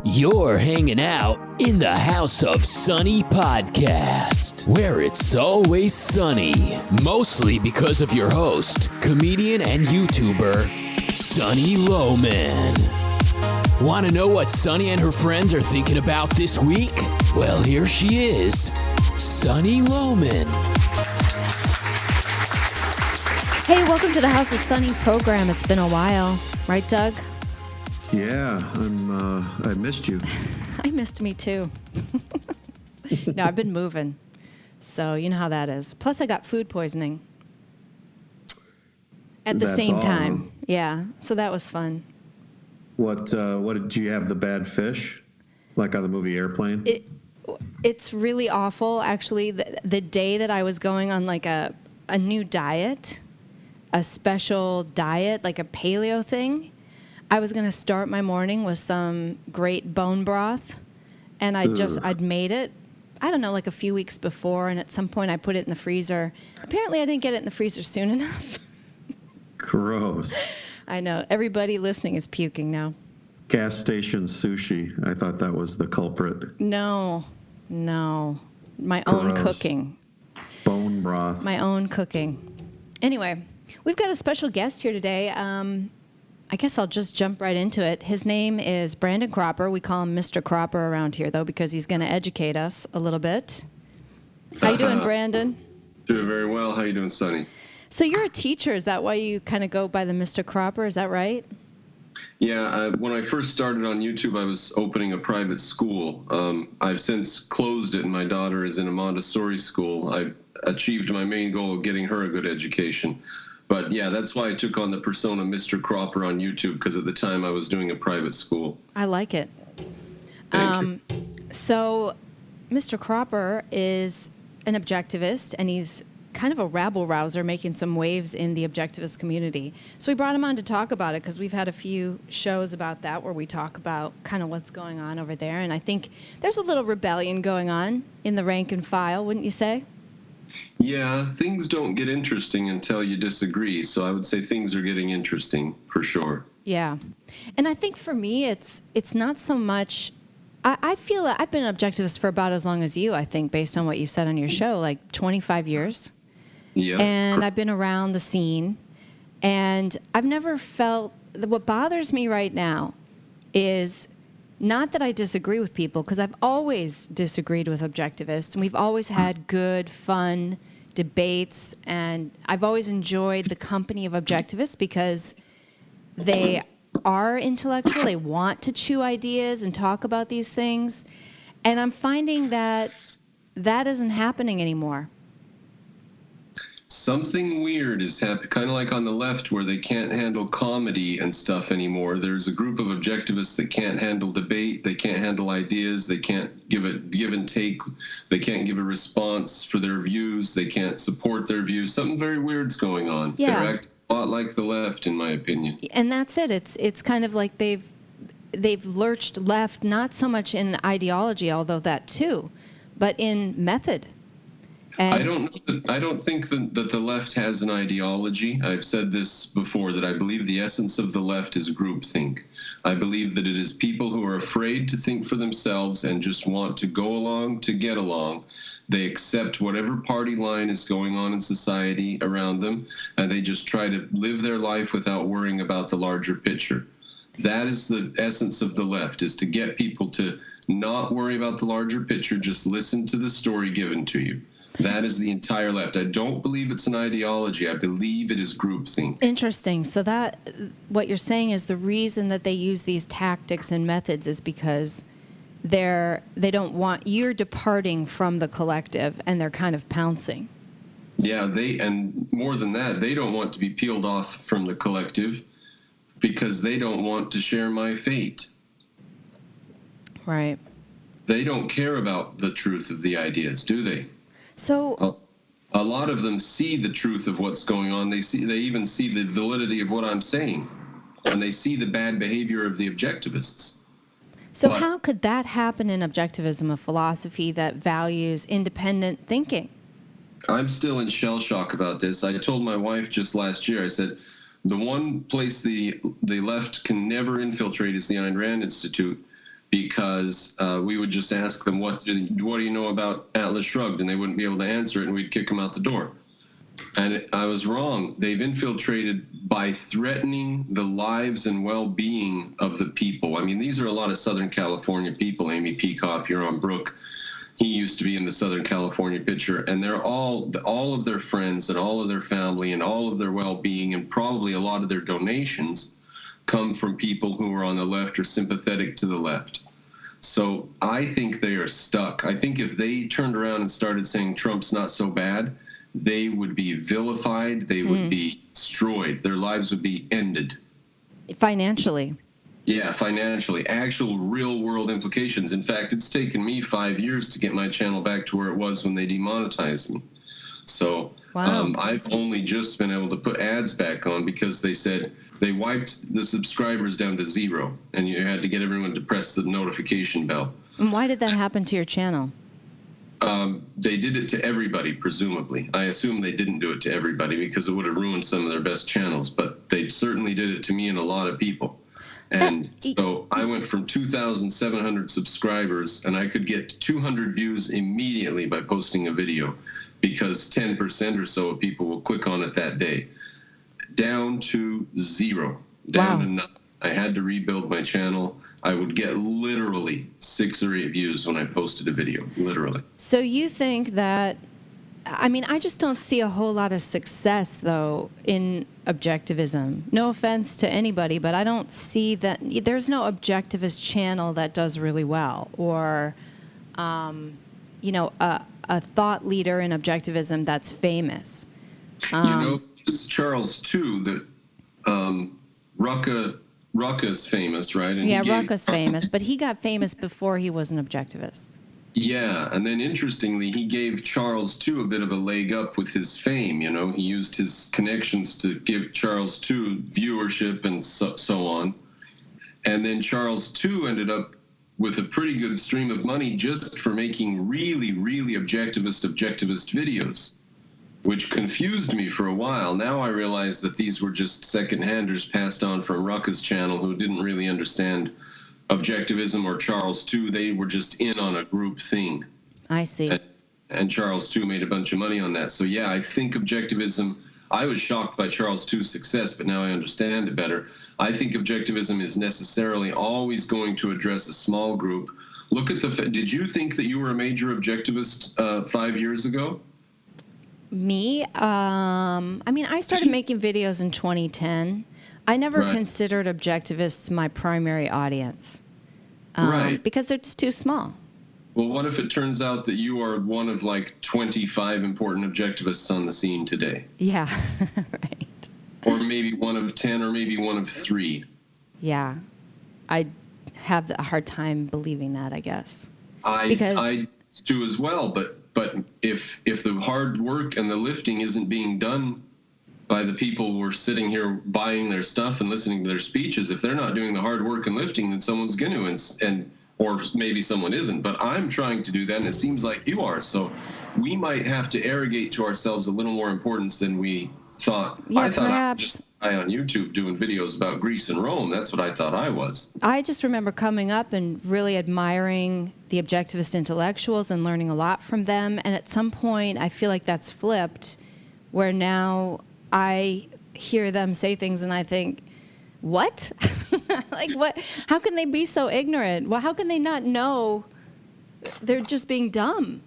You're hanging out in the House of Sunny podcast, where it's always sunny, mostly because of your host, comedian and YouTuber, Sunny Loman. Want to know what Sunny and her friends are thinking about this week? Well, here she is, Sunny Loman. Hey, welcome to the House of Sunny program. It's been a while, right, Doug? Yeah, I missed you. I missed me too. No, I've been moving, so you know how that is. Plus, I got food poisoning at the same time. Yeah, so that was fun. What did you have? The bad fish, like on the movie Airplane? It's really awful, actually. The day that I was going on like a new diet, a special diet, like a paleo thing, I was going to start my morning with some great bone broth, and I'd made it, I don't know, like a few weeks before, and at some point I put it in the freezer. Apparently I didn't get it in the freezer soon enough. Gross. I know. Everybody listening is puking now. Gas station sushi. I thought that was the culprit. No. My Gross. own cooking. Bone broth. My own cooking. Anyway, we've got a special guest here today. I guess I'll just jump right into it. His name is Brandon Cropper. We call him Mr. Cropper around here, though, because he's going to educate us a little bit. How you doing, Brandon? Doing very well. How you doing, Sunny? So you're a teacher. Is that why you kind of go by the Mr. Cropper? Is that right? Yeah. When I first started on YouTube, I was opening a private school. I've since closed it, and my daughter is in a Montessori school. I achieved my main goal of getting her a good education. But yeah, that's why I took on the persona Mr. Cropper on YouTube, because at the time I was doing a private school. I like it. Thank you. So Mr. Cropper is an objectivist, and he's kind of a rabble-rouser making some waves in the objectivist community. So we brought him on to talk about it because we've had a few shows about that where we talk about kind of what's going on over there. And I think there's a little rebellion going on in the rank and file, wouldn't you say? Yeah, things don't get interesting until you disagree. So I would say things are getting interesting for sure. Yeah. And I think for me, it's not so much, I feel that I've been an objectivist for about as long as you, I think, based on what you said on your show, like 25 years. Yeah. And I've been around the scene, and I've never felt, what bothers me right now is not that I disagree with people, because I've always disagreed with objectivists, and we've always had good, fun debates, and I've always enjoyed the company of objectivists because they are intellectual, they want to chew ideas and talk about these things, and I'm finding that isn't happening anymore. Something weird is happening, kind of like on the left where they can't handle comedy and stuff anymore. There's a group of objectivists that can't handle debate, they can't handle ideas, they can't give and take, they can't give a response for their views, they can't support their views. Something very weird's going on. Yeah. They're acting a lot like the left, in my opinion. And that's it. It's kind of like they've lurched left, not so much in ideology, although that too, but in method. And I don't think that the left has an ideology. I've said this before, that I believe the essence of the left is groupthink. I believe that it is people who are afraid to think for themselves and just want to go along to get along. They accept whatever party line is going on in society around them, and they just try to live their life without worrying about the larger picture. That is the essence of the left, is to get people to not worry about the larger picture, just listen to the story given to you. That is the entire left. I don't believe it's an ideology. I believe it is groupthink. interesting. So that what you're saying is the reason that they use these tactics and methods is because they don't want, you're departing from the collective, and they're kind of pouncing. Yeah, and more than that, they don't want to be peeled off from the collective because they don't want to share my fate. Right. They don't care about the truth of the ideas, do they? So a lot of them see the truth of what's going on. They even see the validity of what I'm saying, and they see the bad behavior of the objectivists. So how could that happen in objectivism, a philosophy that values independent thinking? I'm still in shell shock about this. I told my wife just last year, I said, the one place the left can never infiltrate is the Ayn Rand Institute, because we would just ask them, what do you know about Atlas Shrugged? And they wouldn't be able to answer it, and we'd kick them out the door. And I was wrong. They've infiltrated by threatening the lives and well-being of the people. I mean, these are a lot of Southern California people. Amy Peikoff, Huron Brook, he used to be in the Southern California picture, and they're all of their friends and all of their family and all of their well-being and probably a lot of their donations come from people who are on the left or sympathetic to the left. So I think they are stuck. I think if they turned around and started saying Trump's not so bad, they would be vilified, they would be destroyed, their lives would be ended. Financially. Yeah, financially. Actual real-world implications. In fact, it's taken me 5 years to get my channel back to where it was when they demonetized me. So wow. I've only just been able to put ads back on because they said they wiped the subscribers down to 0, and you had to get everyone to press the notification bell. And why did that happen to your channel? They did it to everybody, presumably. I assume they didn't do it to everybody because it would have ruined some of their best channels, but they certainly did it to me and a lot of people. And so I went from 2,700 subscribers, and I could get 200 views immediately by posting a video because 10% or so of people will click on it that day, down to 0, down to nothing. I had to rebuild my channel. I would get literally 6 or 8 views when I posted a video, literally. So you think that, I mean, I just don't see a whole lot of success, though, in objectivism. No offense to anybody, but I don't see that. There's no objectivist channel that does really well, or, a thought leader in objectivism that's famous. It's Charles, too, that Rucka's famous, right? And Rucka's famous, but he got famous before he was an objectivist. Yeah, and then interestingly, he gave Charles II a bit of a leg up with his fame. He used his connections to give Charles II viewership and so on. And then Charles II ended up with a pretty good stream of money just for making really, really objectivist videos, which confused me for a while. Now I realize that these were just second-handers passed on from Rucka's channel who didn't really understand objectivism or Charles II. They were just in on a group thing. I see. And Charles II made a bunch of money on that. So yeah, I think objectivism, I was shocked by Charles II's success, but now I understand it better. I think objectivism is necessarily always going to address a small group. Look at did you think that you were a major objectivist 5 years ago? Me? I started making videos in 2010. I never considered objectivists my primary audience. Because they're just too small. Well, what if it turns out that you are one of 25 important objectivists on the scene today? Yeah, right. Or maybe one of 10, or maybe one of 3. Yeah. I have a hard time believing that, I guess. I do as well, but if the hard work and the lifting isn't being done by the people who are sitting here buying their stuff and listening to their speeches, if they're not doing the hard work and lifting, then someone's going to, or maybe someone isn't. But I'm trying to do that, and it seems like you are. So we might have to arrogate to ourselves a little more importance than we thought. Yeah, I thought perhaps. I was just a guy on YouTube doing videos about Greece and Rome. That's what I thought I was. I just remember coming up and really admiring the objectivist intellectuals and learning a lot from them. And at some point, I feel like that's flipped, where now I hear them say things and I think, what? What? How can they be so ignorant? Well, how can they not know? They're just being dumb.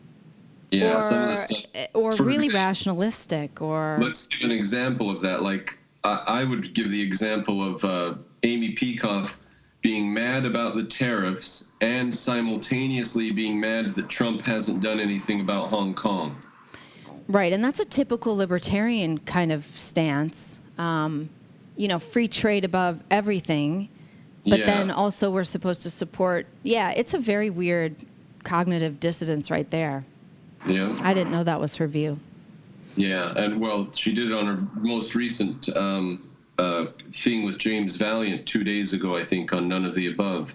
Yeah, some of the stuff. Or really rationalistic. Or let's give an example of that. I would give the example of Amy Peikoff being mad about the tariffs and simultaneously being mad that Trump hasn't done anything about Hong Kong. Right, and that's a typical libertarian kind of stance. Free trade above everything, but then also we're supposed to support. Yeah, it's a very weird cognitive dissonance right there. Yeah. I didn't know that was her view. Yeah, and well, she did it on her most recent thing with James Valiant 2 days ago, I think, on None of the Above.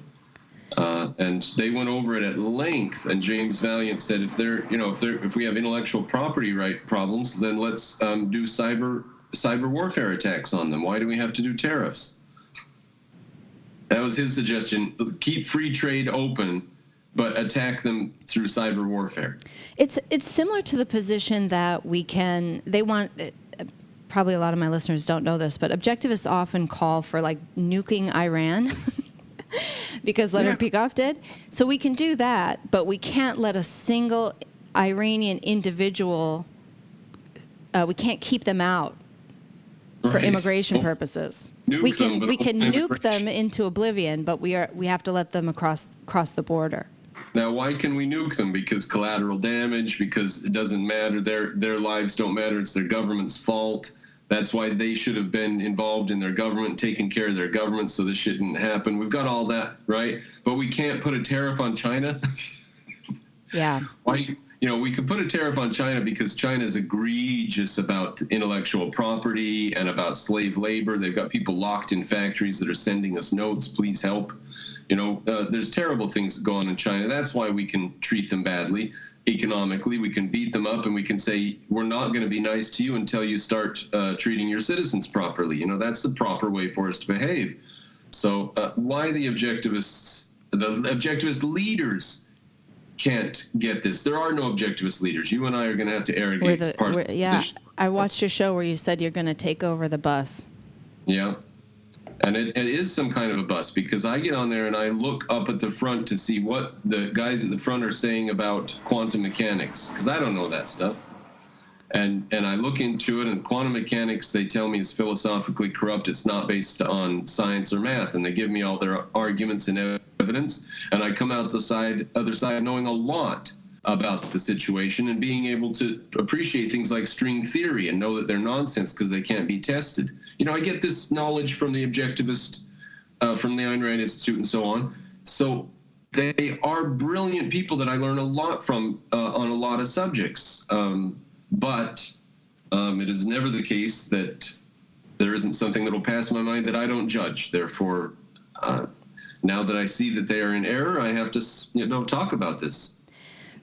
And they went over it at length, and James Valiant said, if we have intellectual property right problems, then let's do cyber warfare attacks on them. Why do we have to do tariffs? That was his suggestion. Keep free trade open, but attack them through cyber warfare. It's similar to the position that they want, probably a lot of my listeners don't know this, but objectivists often call for like nuking Iran because Leonard Peikoff did. So we can do that, but we can't let a single Iranian individual, we can't keep them out for immigration purposes. We can nuke them into oblivion, but we have to let them across the border. Now, why can we nuke them? Because collateral damage, because it doesn't matter. Their lives don't matter. It's their government's fault. That's why they should have been involved in their government, taking care of their government so this shouldn't happen. We've got all that, right? But we can't put a tariff on China. Yeah. Why? We could put a tariff on China because China is egregious about intellectual property and about slave labor. They've got people locked in factories that are sending us notes, please help. There's terrible things that go on in China. That's why we can treat them badly economically. We can beat them up and we can say, we're not going to be nice to you until you start treating your citizens properly. That's the proper way for us to behave. So why the objectivist leaders can't get this? There are no objectivist leaders. You and I are going to have to arrogate part of the position. I watched your show where you said you're going to take over the bus. Yeah. And it is some kind of a bus, because I get on there and I look up at the front to see what the guys at the front are saying about quantum mechanics, because I don't know that stuff. And I look into it, and quantum mechanics, they tell me, is philosophically corrupt. It's not based on science or math. And they give me all their arguments and evidence. And I come out the other side knowing a lot about the situation and being able to appreciate things like string theory and know that they're nonsense because they can't be tested. I get this knowledge from the objectivist, from the Ayn Rand Institute and so on. So they are brilliant people that I learn a lot from on a lot of subjects. But it is never the case that there isn't something that will pass my mind that I don't judge. Therefore, now that I see that they are in error, I have to talk about this.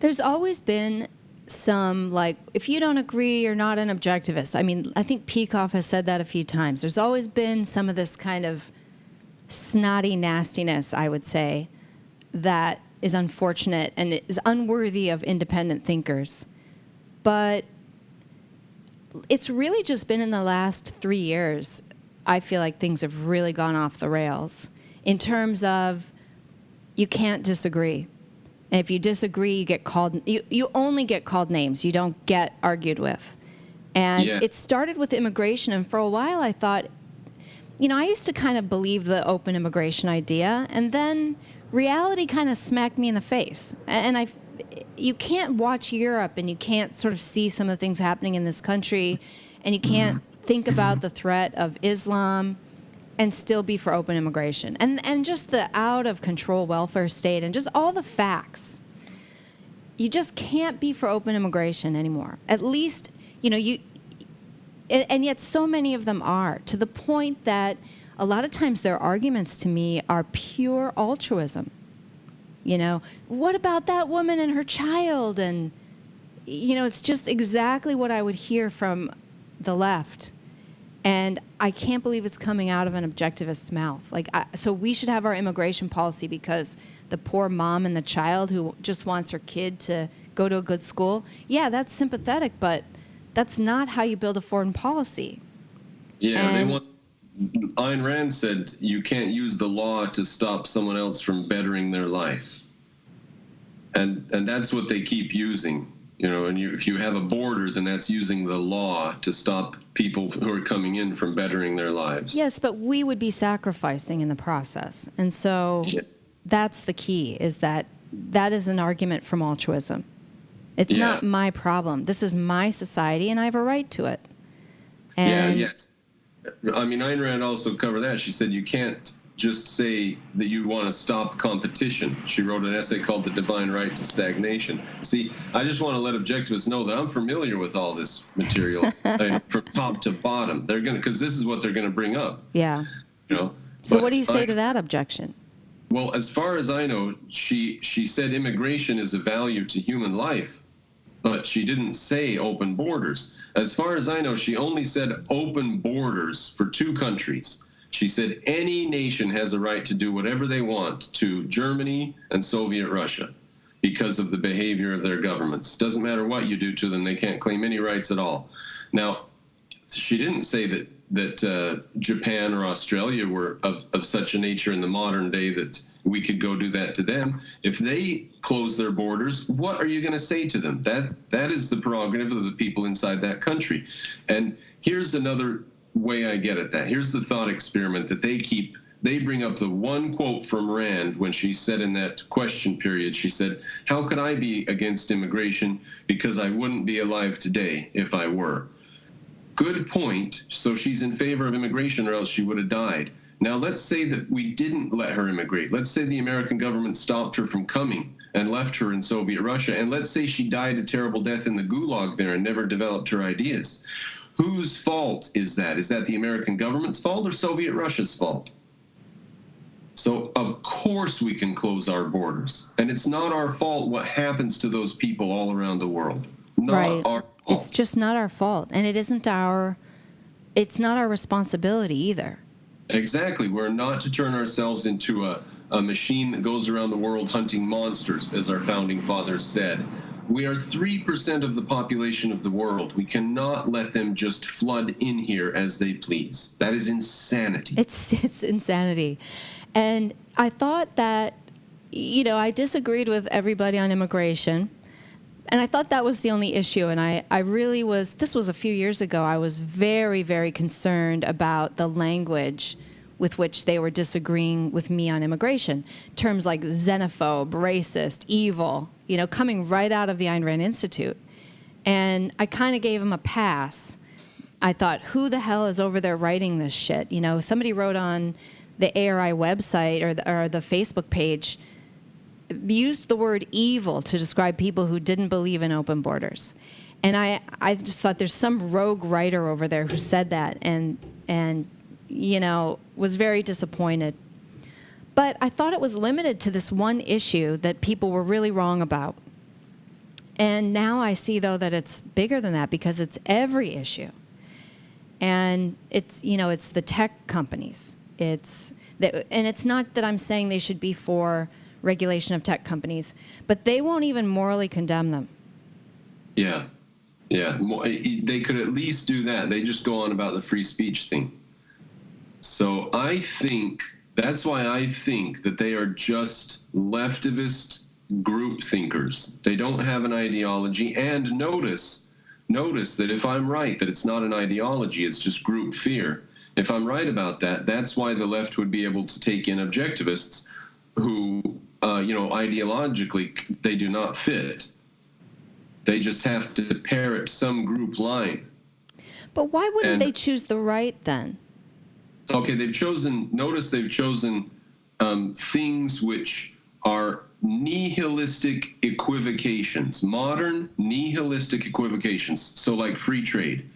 There's always been some, like, if you don't agree, you're not an objectivist. I mean, I think Peikoff has said that a few times. There's always been some of this kind of snotty nastiness, I would say, that is unfortunate and is unworthy of independent thinkers. But it's really just been in the last 3 years, I feel like things have really gone off the rails in terms of you can't disagree. And if you disagree, you get called. You only get called names. You don't get argued with. And It started with immigration. And for a while, I thought, I used to kind of believe the open immigration idea, and then reality kind of smacked me in the face. And you can't watch Europe, and you can't sort of see some of the things happening in this country, and you can't think about the threat of Islam and still be for open immigration. And just the out-of-control welfare state and just all the facts. You just can't be for open immigration anymore. At least, and yet so many of them are, to the point that a lot of times their arguments to me are pure altruism. What about that woman and her child? And, it's just exactly what I would hear from the left. And I can't believe it's coming out of an objectivist's mouth. So we should have our immigration policy because the poor mom and the child who just wants her kid to go to a good school. Yeah, that's sympathetic, but that's not how you build a foreign policy. Yeah, Ayn Rand said you can't use the law to stop someone else from bettering their life. And that's what they keep using. And if you have a border, then that's using the law to stop people who are coming in from bettering their lives. Yes, but we would be sacrificing in the process. And so that's the key, is that is an argument from altruism. It's not my problem. This is my society, and I have a right to it. And I mean, Ayn Rand also covered that. She said you can't just say that you want to stop competition. She wrote an essay called The Divine Right to Stagnation. See, I just want to let objectivists know that I'm familiar with all this material from top to bottom. They're going to, because this is what they're going to bring up. Yeah. So what do you say to that objection? Well, as far as I know, she said immigration is a value to human life, but she didn't say open borders. As far as I know, she only said open borders for 2 countries. She said any nation has a right to do whatever they want to Germany and Soviet Russia because of the behavior of their governments. Doesn't matter what you do to them, they can't claim any rights at all. Now, she didn't say that Japan or Australia were of such a nature in the modern day that we could go do that to them. If they close their borders, what are you going to say to them? That is the prerogative of the people inside that country. And here's another way I get at that. Here's the thought experiment that they bring up the one quote from Rand when she said in that question period, she said, "How could I be against immigration? Because I wouldn't be alive today if I were." Good point. So she's in favor of immigration or else she would have died. Now, let's say that we didn't let her immigrate. Let's say the American government stopped her from coming and left her in Soviet Russia. And let's say she died a terrible death in the gulag there and never developed her ideas. Whose fault is that? Is that the American government's fault or Soviet Russia's fault? So, of course, we can close our borders. And it's not our fault what happens to those people all around the world. Not Right. our fault. It's just not our fault. And it's not our responsibility either. Exactly. We're not to turn ourselves into a machine that goes around the world hunting monsters, as our founding fathers said. We are 3% of the population of the world. We cannot let them just flood in here as they please. That is insanity. It's insanity. And I thought that, I disagreed with everybody on immigration. And I thought that was the only issue. And I really was, this was a few years ago, I was very, very concerned about the language with which they were disagreeing with me on immigration. Terms like xenophobe, racist, evil, coming right out of the Ayn Rand Institute. And I kind of gave them a pass. I thought, who the hell is over there writing this shit? Somebody wrote on the ARI website or the Facebook page, used the word evil to describe people who didn't believe in open borders. And I just thought there's some rogue writer over there who said that and was very disappointed. But I thought it was limited to this one issue that people were really wrong about. And now I see, though, that it's bigger than that because it's every issue. And it's the tech companies. And it's not that I'm saying they should be for regulation of tech companies, but they won't even morally condemn them. Yeah. They could at least do that. They just go on about the free speech thing. So that's why I think that they are just leftivist group thinkers. They don't have an ideology. And notice that if I'm right, that it's not an ideology, it's just group fear. If I'm right about that, that's why the left would be able to take in objectivists who, ideologically, they do not fit. They just have to parrot some group line. But why wouldn't they choose the right then? Okay, they've chosen things which are nihilistic equivocations, modern nihilistic equivocations. So like free trade.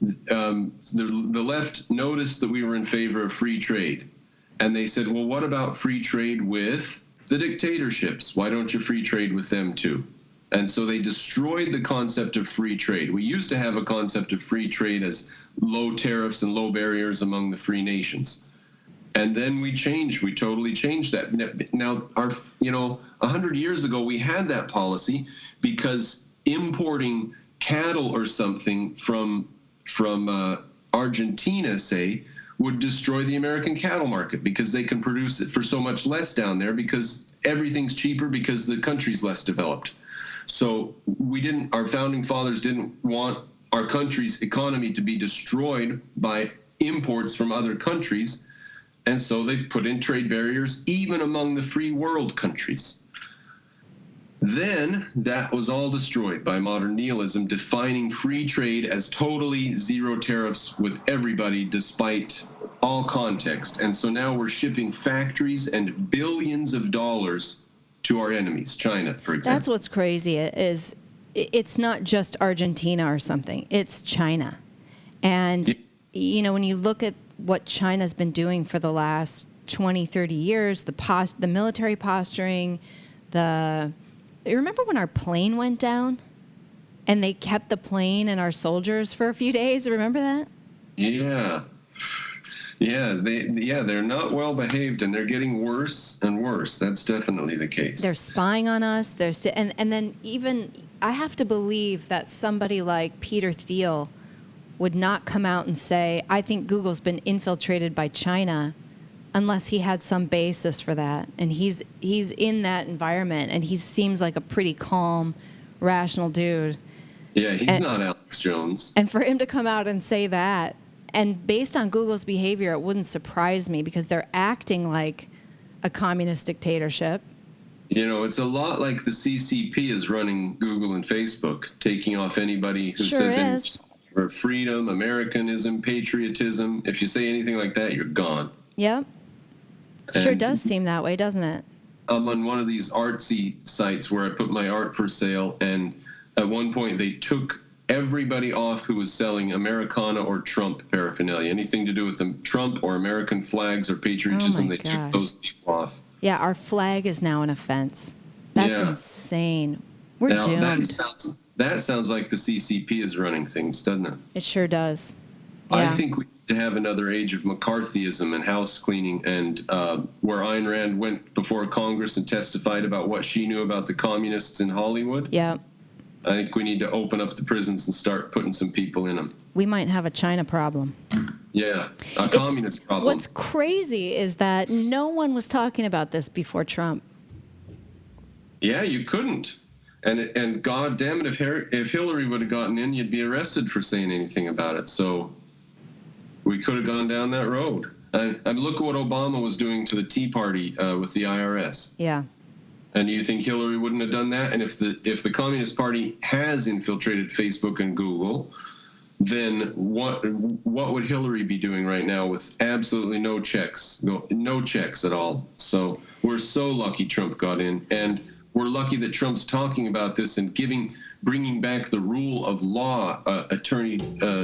The left noticed that we were in favor of free trade. And they said, well, what about free trade with the dictatorships? Why don't you free trade with them too? And so they destroyed the concept of free trade. We used to have a concept of free trade as low tariffs and low barriers among the free nations. And then we totally changed that. Now, 100 years ago, we had that policy because importing cattle or something from Argentina, say, would destroy the American cattle market because they can produce it for so much less down there because everything's cheaper because the country's less developed. So our founding fathers didn't want our country's economy to be destroyed by imports from other countries. And so they put in trade barriers even among the free world countries. Then that was all destroyed by modern nihilism, defining free trade as totally zero tariffs with everybody despite all context. And so now we're shipping factories and billions of dollars to our enemies, China, for example. That's what's crazy is it's not just Argentina or something. It's China. And, when you look at what China's been doing for the last 20, 30 years, the military posturing, you remember when our plane went down and they kept the plane and our soldiers for a few days? Remember that? Yeah. They're not well behaved, and they're getting worse and worse. That's definitely the case. They're spying on us. And then even I have to believe that somebody like Peter Thiel would not come out and say, I think Google's been infiltrated by China, unless he had some basis for that. And he's in that environment, and he seems like a pretty calm, rational dude. Yeah, he's not Alex Jones. And for him to come out and say that, and based on Google's behavior, it wouldn't surprise me, because they're acting like a communist dictatorship. You know, it's a lot like the CCP is running Google and Facebook, taking off anybody who says anything for freedom, Americanism, patriotism. If you say anything like that, you're gone. Yep. Sure does seem that way, doesn't it? I'm on one of these artsy sites where I put my art for sale, and at one point they took everybody off who was selling Americana or Trump paraphernalia, anything to do with them, Trump or American flags or patriotism. They took those people off. Yeah, our flag is now an offense. That's insane. We're doomed. That sounds like the CCP is running things, doesn't it? It sure does. Yeah. I think we need to have another age of McCarthyism and house cleaning, and where Ayn Rand went before Congress and testified about what she knew about the communists in Hollywood. Yeah. I think we need to open up the prisons and start putting some people in them. We might have a China problem. Yeah, a communist problem. What's crazy is that no one was talking about this before Trump. Yeah, you couldn't. And God damn it, if Hillary would have gotten in, you'd be arrested for saying anything about it. So we could have gone down that road. And look at what Obama was doing to the Tea Party with the IRS. Yeah. And you think Hillary wouldn't have done that? And if the Communist Party has infiltrated Facebook and Google, then what would Hillary be doing right now with absolutely no checks at all? So we're so lucky Trump got in, and we're lucky that Trump's talking about this and bringing back the rule of law. Attorney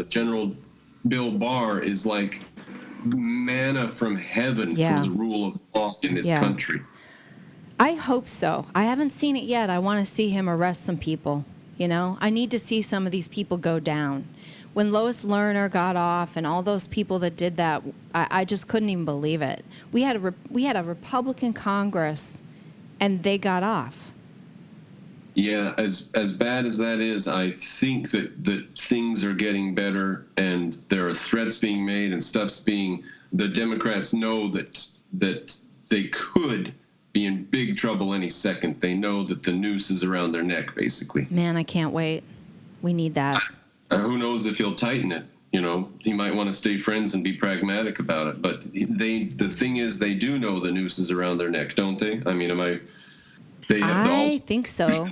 General Bill Barr is like manna from heaven for the rule of law in this country. I hope so. I haven't seen it yet. I want to see him arrest some people. You know, I need to see some of these people go down. When Lois Lerner got off and all those people that did that, I just couldn't even believe it. We had a Republican Congress, and they got off. Yeah, as bad as that is, I think that things are getting better, and there are threats being made and the Democrats know that they could be in big trouble any second. They know that the noose is around their neck, basically. Man, I can't wait. We need that. Who knows if he'll tighten it? You know, he might want to stay friends and be pragmatic about it. But the thing is, they do know the noose is around their neck, don't they? I mean, I think so.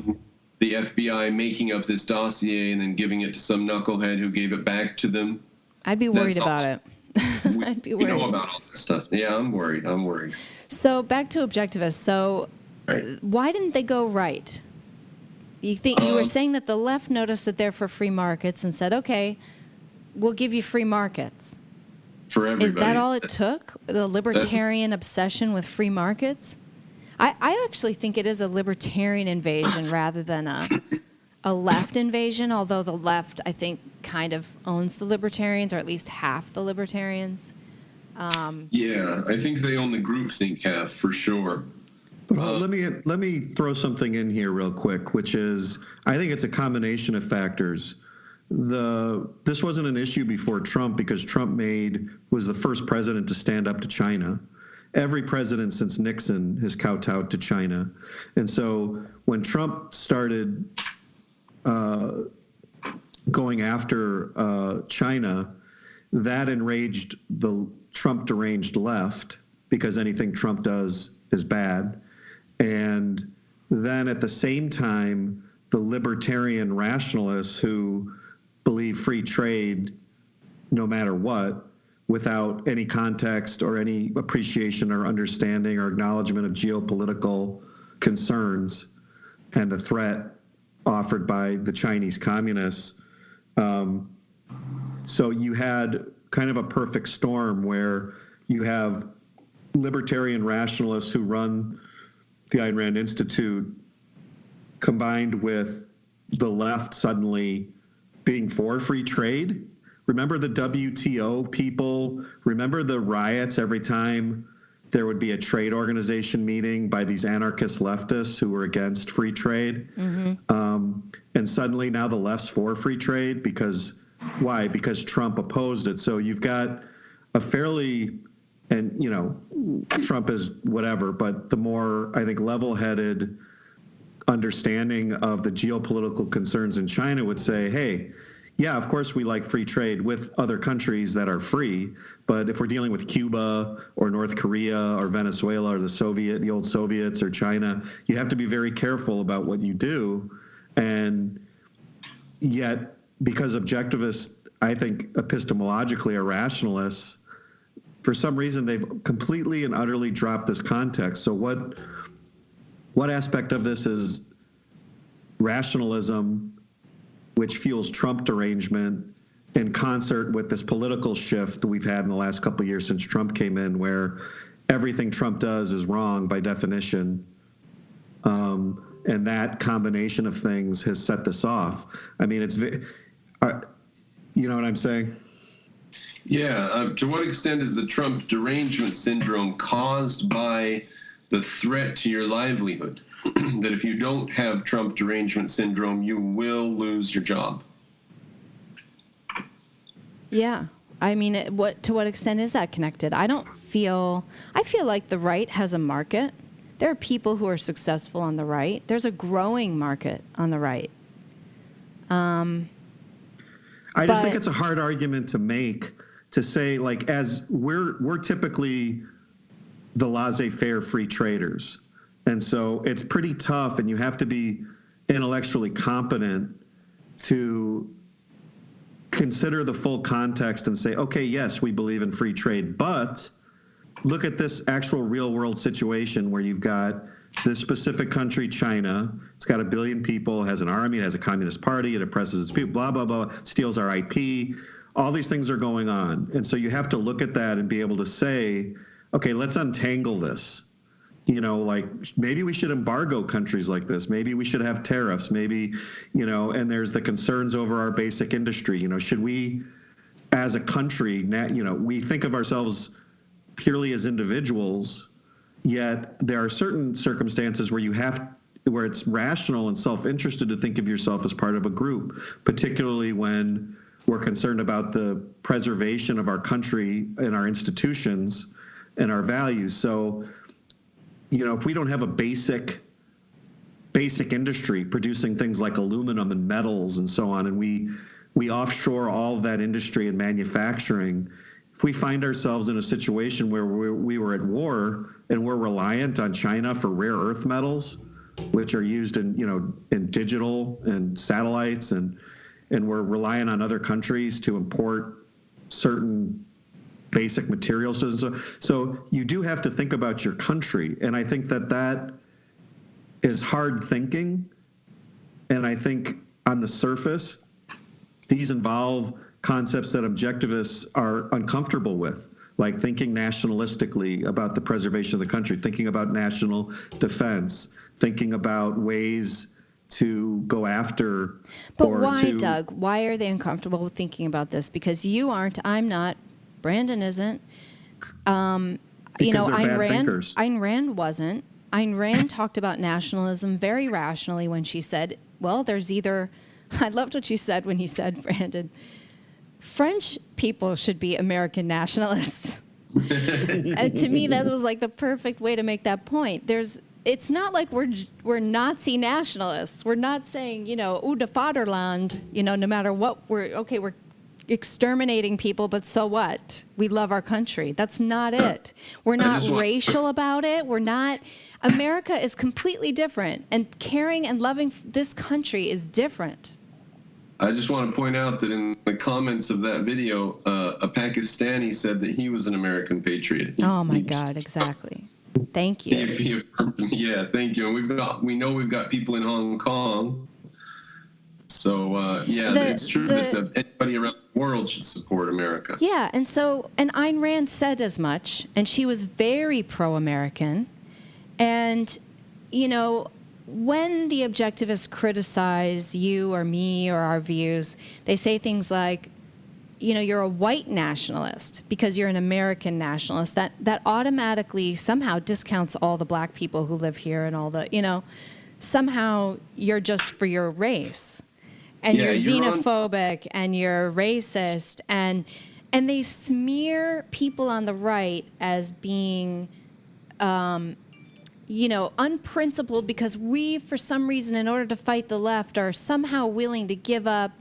The FBI making up this dossier and then giving it to some knucklehead who gave it back to them. I'd be worried about it. I'd be worried. We know about all this stuff. Yeah, I'm worried. So back to Objectivists. So why didn't they go right? You were saying that the left noticed that they're for free markets and said, okay, we'll give you free markets. For everybody. Is that all it took? The libertarian obsession with free markets? I actually think it is a libertarian invasion rather than a left invasion, although the left, I think, kind of owns the libertarians, or at least half the libertarians. Yeah, I think they own the groupthink half, for sure. Well, let me throw something in here real quick, which is I think it's a combination of factors. This wasn't an issue before Trump because Trump was the first president to stand up to China. Every president since Nixon has kowtowed to China. And so when Trump started going after China, that enraged the Trump deranged left because anything Trump does is bad. And then at the same time, the libertarian rationalists who believe free trade no matter what, without any context or any appreciation or understanding or acknowledgement of geopolitical concerns and the threat offered by the Chinese communists. So you had kind of a perfect storm where you have libertarian rationalists who run the Ayn Rand Institute combined with the left suddenly being for free trade, remember the WTO people? Remember the riots every time there would be a trade organization meeting by these anarchist leftists who were against free trade? And suddenly now the left's for free trade why? Because Trump opposed it. So you've got a fairly, and Trump is whatever, but the more, I think, level-headed understanding of the geopolitical concerns in China would say, hey, yeah, of course we like free trade with other countries that are free, but if we're dealing with Cuba or North Korea or Venezuela or the old Soviets or China, you have to be very careful about what you do. And yet, because objectivists, I think, epistemologically are rationalists, for some reason they've completely and utterly dropped this context. So what aspect of this is rationalism, which fuels Trump derangement, in concert with this political shift that we've had in the last couple of years since Trump came in, where everything Trump does is wrong by definition? And that combination of things has set this off. I mean, you know what I'm saying? Yeah. To what extent is the Trump derangement syndrome caused by the threat to your livelihood? That if you don't have Trump derangement syndrome, you will lose your job. Yeah. I mean, to what extent is that connected? I feel like the right has a market. There are people who are successful on the right. There's a growing market on the right. I just think it's a hard argument to make, to say, like, as we're typically the laissez-faire free traders. And so it's pretty tough, and you have to be intellectually competent to consider the full context and say, okay, yes, we believe in free trade, but look at this actual real world situation where you've got this specific country, China. It's got 1 billion people, has an army, it has a communist party, it oppresses its people, blah, blah, blah, steals our IP. All these things are going on. And so you have to look at that and be able to say, okay, let's untangle this. Like, maybe we should embargo countries like this. Maybe we should have tariffs. Maybe, and there's the concerns over our basic industry. Should we, as a country, we think of ourselves purely as individuals, yet there are certain circumstances where it's rational and self-interested to think of yourself as part of a group, particularly when we're concerned about the preservation of our country and our institutions and our values. So, if we don't have a basic industry producing things like aluminum and metals and so on, and we offshore all of that industry and manufacturing, if we find ourselves in a situation where we were at war and we're reliant on China for rare earth metals, which are used in digital and satellites, and we're relying on other countries to import certain basic materials. So you do have to think about your country. And I think that is hard thinking. And I think on the surface, these involve concepts that objectivists are uncomfortable with, like thinking nationalistically about the preservation of the country, thinking about national defense, thinking about ways to go after. But why, Doug? Why are they uncomfortable with thinking about this? Because you aren't, I'm not, Brandon isn't. Because they're bad thinkers. Ayn Rand wasn't. Ayn Rand talked about nationalism very rationally when she said, well, there's either, I loved what you said when you said, Brandon, French people should be American nationalists. And to me, that was like the perfect way to make that point. It's not like we're Nazi nationalists. We're not saying, the Vaterland, no matter what, we're exterminating people, but so what? We love our country. That's not it. We're not racial about it. We're not. America is completely different, and caring and loving this country is different. I just want to point out that in the comments of that video, a Pakistani said that he was an American patriot. Oh my God, exactly. Thank you. He affirmed me. Yeah, thank you. And we know we've got people in Hong Kong. So it's true that anybody around the world should support America. Yeah, and Ayn Rand said as much, and she was very pro-American. And, when the objectivists criticize you or me or our views, they say things like, you're a white nationalist because you're an American nationalist, that automatically somehow discounts all the black people who live here and all the, somehow you're just for your race. And you're xenophobic and you're racist. And they smear people on the right as being, unprincipled because we, for some reason, in order to fight the left, are somehow willing to give up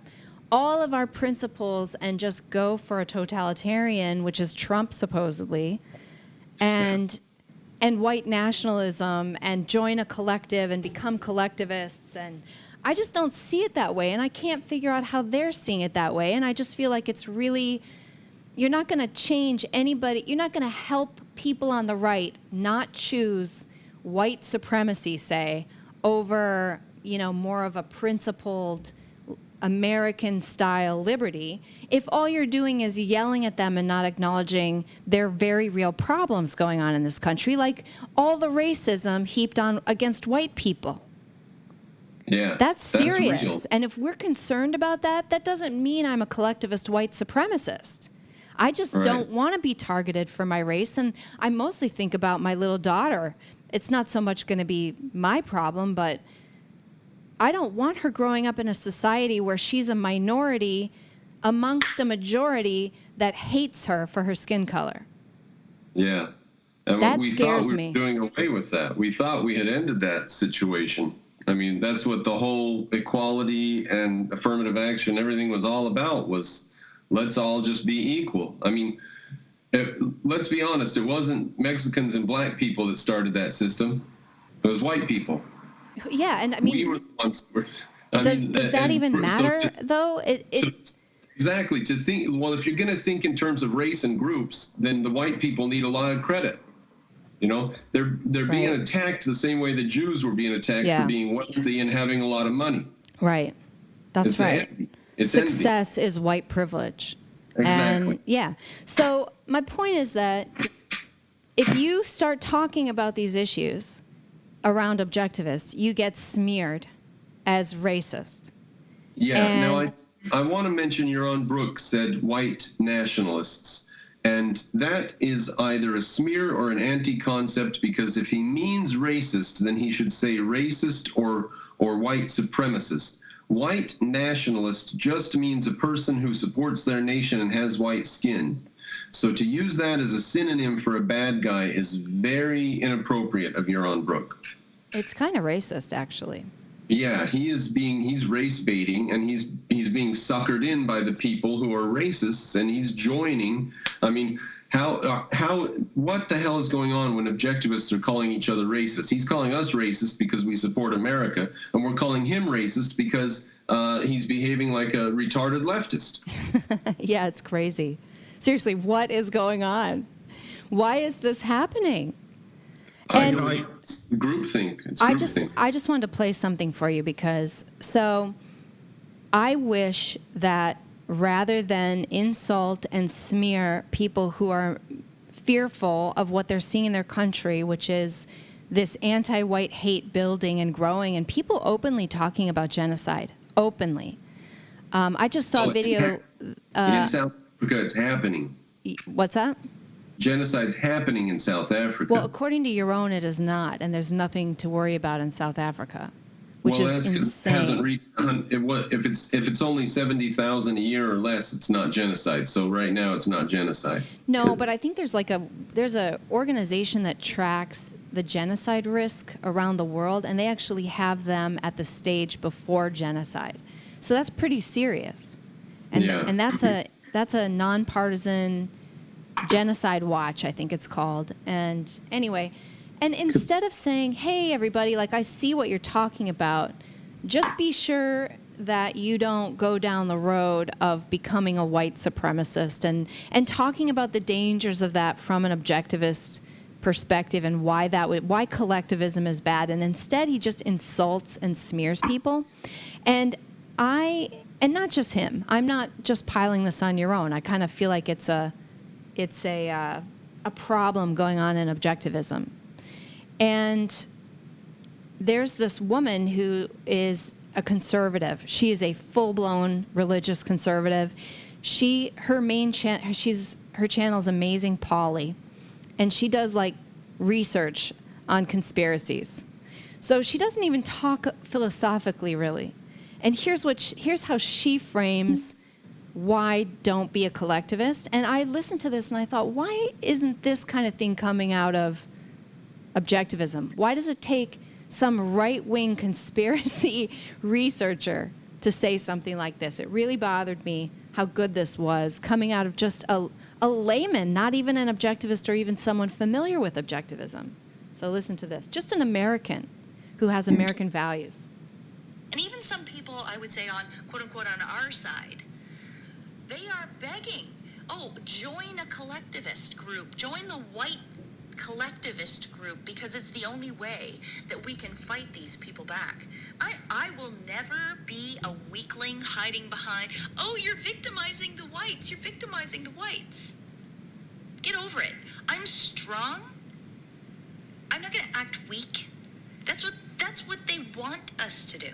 all of our principles and just go for a totalitarian, which is Trump supposedly, and white nationalism, and join a collective and become collectivists. And I just don't see it that way, and I can't figure out how they're seeing it that way. And I just feel like it's really, you're not going to change anybody. You're not going to help people on the right not choose white supremacy, say, over, more of a principled American-style liberty, if all you're doing is yelling at them and not acknowledging their very real problems going on in this country, like all the racism heaped on against white people. Yeah, that's serious. Real. And if we're concerned about that, that doesn't mean I'm a collectivist white supremacist. I just don't want to be targeted for my race. And I mostly think about my little daughter. It's not so much going to be my problem, but I don't want her growing up in a society where she's a minority amongst a majority that hates her for her skin color. Yeah. And that we scares thought we me. were doing away with that. We thought we had ended that situation. I mean, that's what the whole equality and affirmative action, everything was all about, was let's all just be equal. I mean, let's be honest, it wasn't Mexicans and black people that started that system. It was white people. Yeah, and I mean, we were the ones that were, does that even matter, though? Exactly. To think, well, if you're going to think in terms of race and groups, then the white people need a lot of credit. They're being attacked the same way the Jews were being attacked for being wealthy and having a lot of money. Right. That's right. Success is white privilege. Exactly. And so my point is that if you start talking about these issues around objectivists, you get smeared as racist. Yeah. Now I want to mention Yaron Brooks said white nationalists. And that is either a smear or an anti-concept, because if he means racist, then he should say racist or white supremacist. White nationalist just means a person who supports their nation and has white skin. So to use that as a synonym for a bad guy is very inappropriate of Yaron Brooks. It's kind of racist, actually. Yeah, he's race baiting, and he's being suckered in by the people who are racists, and he's joining. I mean, what the hell is going on when objectivists are calling each other racist? He's calling us racist because we support America, and we're calling him racist because he's behaving like a retarded leftist. Yeah, it's crazy. Seriously, what is going on? Why is this happening? And it's groupthink. I just wanted to play something for you because I wish that rather than insult and smear people who are fearful of what they're seeing in their country, which is this anti-white hate building and growing, and people openly talking about genocide, openly. I just saw a video. In South Africa, it's happening. What's that? Genocide's happening in South Africa. Well, according to Yaron, it is not, and there's nothing to worry about in South Africa, which is insane. It hasn't reached. If it's only 70,000 a year or less, it's not genocide. So right now, it's not genocide. No, but I think there's a organization that tracks the genocide risk around the world, and they actually have them at the stage before genocide. So that's pretty serious, and that's a nonpartisan Genocide Watch, I think it's called. And anyway, and instead of saying, hey, everybody, like, I see what you're talking about, just be sure that you don't go down the road of becoming a white supremacist and talking about the dangers of that from an objectivist perspective and why collectivism is bad. And instead, he just insults and smears people. And not just him. I'm not just piling this on your own. I kind of feel like it's a problem going on in objectivism. And there's this woman who is a conservative. She is a full-blown religious conservative. her channel's Amazing Polly, and she does like research on conspiracies. So she doesn't even talk philosophically, really. And here's how she frames why don't be a collectivist. And I listened to this and I thought, why isn't this kind of thing coming out of objectivism? Why does it take some right-wing conspiracy researcher to say something like this? It really bothered me how good this was coming out of just a layman, not even an objectivist or even someone familiar with objectivism. So listen to this. Just an American who has American values. And even some people, I would say, on quote-unquote on our side, they are begging, oh, join a collectivist group, join the white collectivist group, because it's the only way that we can fight these people back. I will never be a weakling hiding behind, oh, you're victimizing the whites, you're victimizing the whites. Get over it. I'm strong. I'm not going to act weak. That's what they want us to do.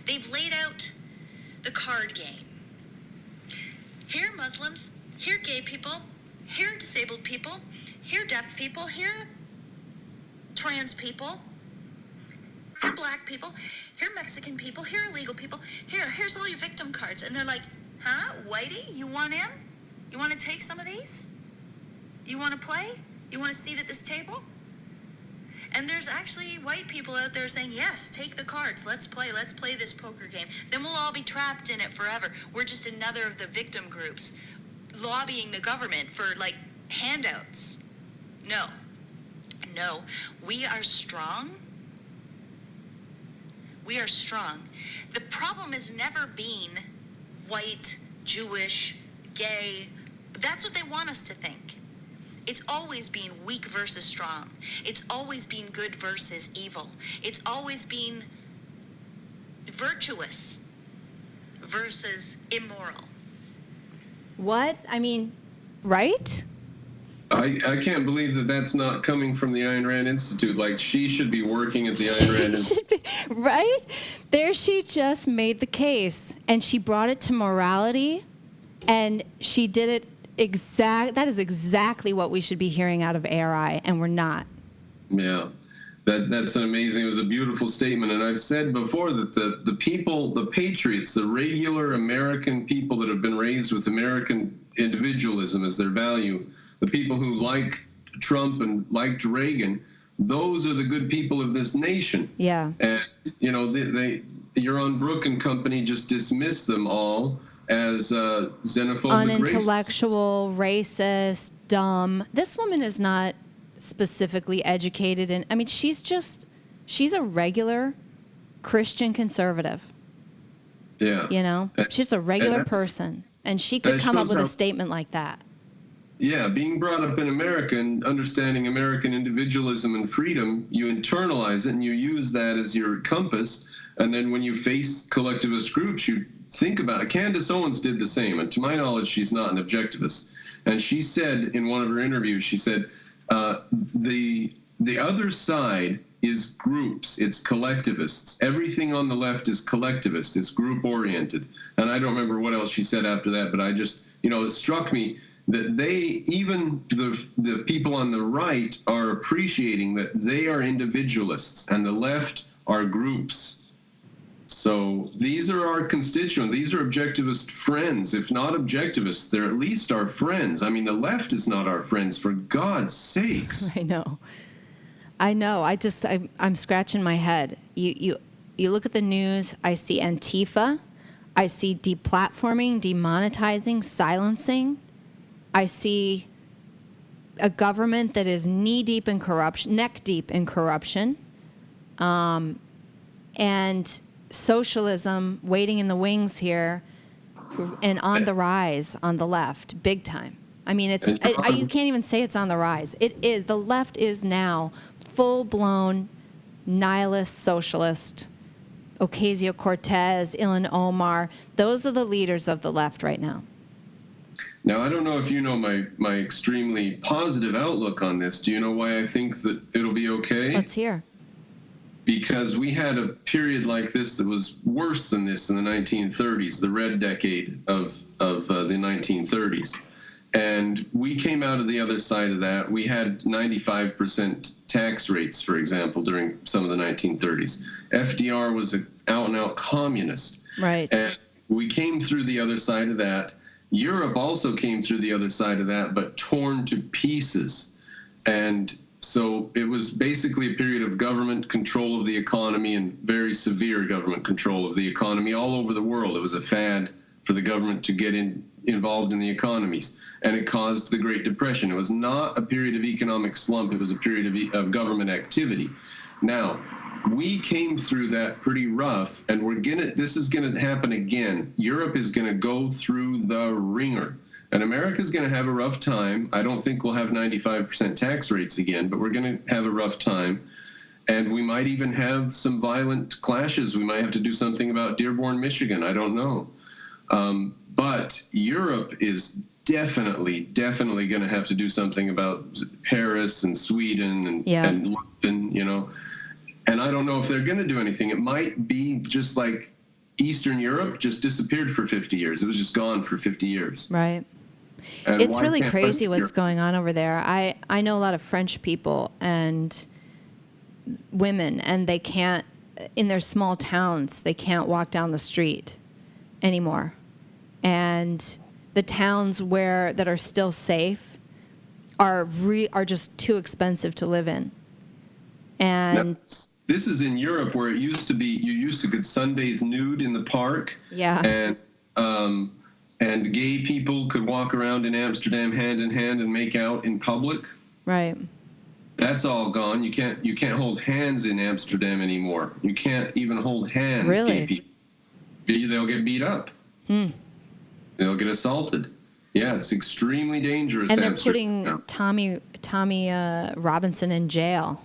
They've laid out the card game. Here Muslims, here gay people, here disabled people, here deaf people, here trans people, here black people, here Mexican people, here illegal people, here's all your victim cards. And they're like, huh, Whitey, you want in? You want to take some of these? You want to play? You want a seat at this table? And there's actually white people out there saying, yes, take the cards. Let's play this poker game. Then we'll all be trapped in it forever. We're just another of the victim groups lobbying the government for, like, handouts. No. We are strong. We are strong. The problem has never been white, Jewish, gay. That's what they want us to think. It's always been weak versus strong. It's always been good versus evil. It's always been virtuous versus immoral. What? I mean, right? I can't believe that that's not coming from the Ayn Rand Institute. Like, she should be working at the Ayn Rand Institute. Right? There she just made the case, and she brought it to morality, and she did it that is exactly what we should be hearing out of ARI, and we're not. Yeah, that's an amazing, it was a beautiful statement. And I've said before that the people, the patriots, the regular American people that have been raised with American individualism as their value, the people who liked Trump and liked Reagan, those are the good people of this nation. Yeah. And, you know, Yaron Brook and company just dismiss them all as xenophobic, unintellectual, racist, dumb. This woman is not specifically educated, and I mean, she's a regular Christian conservative. Yeah. You know, she's a regular person, and she could come up with a statement like that. Yeah, being brought up in America and understanding American individualism and freedom, you internalize it and you use that as your compass. And then when you face collectivist groups, you think about it. Candace Owens did the same. And to my knowledge, she's not an objectivist. And she said in one of her interviews, she said, the other side is groups. It's collectivists. Everything on the left is collectivist. It's group oriented. And I don't remember what else she said after that, but I just, you know, it struck me that even the people on the right are appreciating that they are individualists and the left are groups. So these are our constituents. These are objectivist friends. If not objectivists, they're at least our friends. I mean, the left is not our friends, for God's sakes. I know. I'm scratching my head. You look at the news, I see Antifa. I see deplatforming, demonetizing, silencing. I see a government that is knee-deep in corruption, neck-deep in corruption. And socialism waiting in the wings here and on the rise on the left, big time. I mean, you can't even say it's on the rise. It is. The left is now full-blown nihilist socialist. Ocasio-Cortez, Ilhan Omar, those are the leaders of the left right now. Now, I don't know if you know my extremely positive outlook on this. Do you know why I think that it'll be okay? Let's hear. because we had a period like this that was worse than this in the 1930s, the red decade of the 1930s. And we came out of the other side of that. We had 95% tax rates, for example, during some of the 1930s. FDR was an out-and-out communist. Right. And we came through the other side of that. Europe also came through the other side of that, but torn to pieces. And so it was basically a period of government control of the economy and very severe government control of the economy all over the world. It was a fad for the government to get involved in the economies, and it caused the Great Depression. It was not a period of economic slump. It was a period of government activity. Now, we came through that pretty rough, and this is gonna happen again. Europe is gonna go through the ringer. And America's going to have a rough time. I don't think we'll have 95% tax rates again, but we're going to have a rough time. And we might even have some violent clashes. We might have to do something about Dearborn, Michigan. I don't know. But Europe is definitely going to have to do something about Paris and Sweden and London, you know. And I don't know if they're going to do anything. It might be just like Eastern Europe just disappeared for 50 years. It was just gone for 50 years. Right. And it's really can't crazy what's Europe? going on over there. I know a lot of French people and women, and they can't, in their small towns, they can't walk down the street anymore. And the towns that are still safe are just too expensive to live in. And now, this is in Europe, where it used to be you could sunbathe nude in the park. Yeah. And gay people could walk around in Amsterdam hand in hand and make out in public. Right. That's all gone. You can't hold hands in Amsterdam anymore. You can't even hold hands. Really? Gay people. They'll get beat up. They'll get assaulted. Yeah, it's extremely dangerous. And they're putting Tommy Robinson in jail.